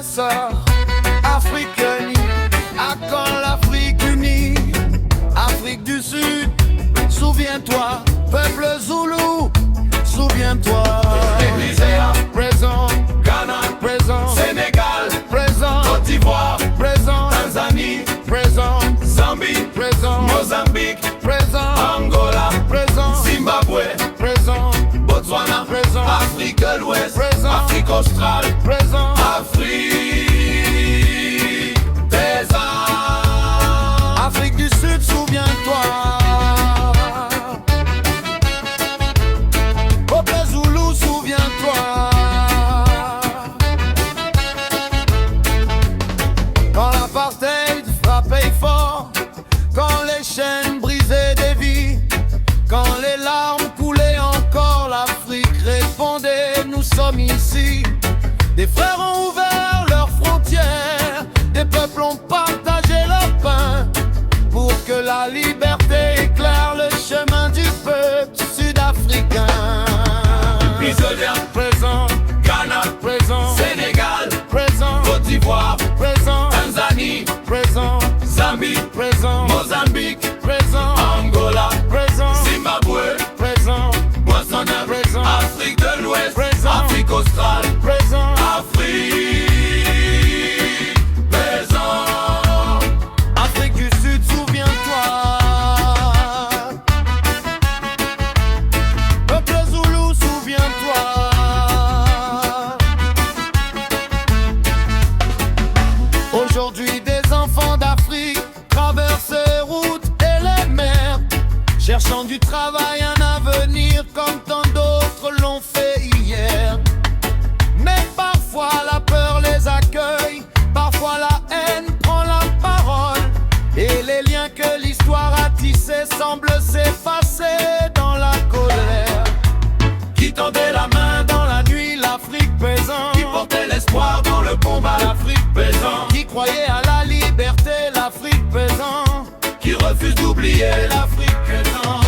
professeur africain, à quand l'Afrique unie, Afrique du Sud, souviens-toi, peuple zoulou, souviens-toi. Nigeria, Présent, Ghana, présent, Sénégal, présent, Côte d'Ivoire, présent, Tanzanie, présent, Zambie, présent, Mozambique, présent, Angola, présent, Zimbabwe, présent, Botswana, présent, Afrique de l'Ouest, présent, Afrique australe, présent, Afrique des arts. Afrique du Sud, souviens-toi. Peuple zoulou, souviens-toi. Quand l'apartheid frappait fort, quand les chaînes brisaient des vies, quand les larmes coulaient encore, l'Afrique répondait, nous sommes ici. Des frères ont ouvert leurs frontières, des peuples ont partagé leur pain, pour que la liberté éclaire le chemin du peuple sud-africain. Nigeria, Présent, Ghana, présent, Sénégal, présent, Côte d'Ivoire, présent, Tanzanie, présent, Zambie, présent, Mozambique, présent, Angola, présent, Zimbabwe, présent, Botswana, présent, Afrique de l'Ouest, présent, Afrique australe, présent, Afrique présent. Afrique du Sud, souviens-toi. Peuple zoulou, souviens-toi. Aujourd'hui, des enfants d'Afrique traversent les routes et les mers, cherchant du travail, un avenir comme tant d'autres l'ont fait hier. Mais parfois la peur les accueille, parfois la haine prend la parole, et les liens que l'histoire a tissés semblent s'effacer dans la colère. Qui tendait la main dans la nuit, l'Afrique pesant, Qui portait l'espoir dans le combat, l'Afrique pesant. qui croyait à la liberté, l'Afrique pesant, Qui refuse d'oublier l'Afrique pesant.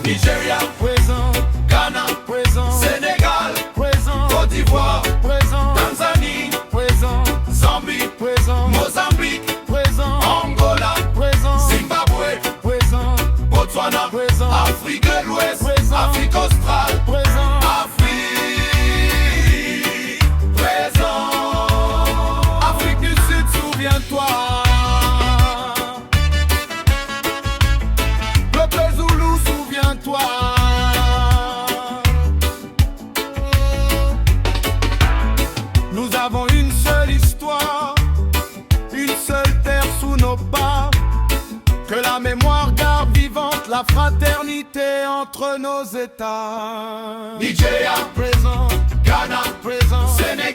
Nigeria, Présent, Ghana, présent, Sénégal, présent, Côte d'Ivoire, présent, Tanzanie, présent, Zambie, présent, Mozambique, présent, Angola, présent, Zimbabwe, présent, Botswana, présent, Afrique de l'Ouest, présent, Afrique australe, présent, Afrique présent. Afrique du Sud, souviens-toi. Peuple zoulou, souviens-toi. Nous avons une seule histoire, une seule terre sous nos pas. Que la mémoire garde vivante la fraternité entre nos États. Nigeria, Présent, Ghana, présent, Sénégal,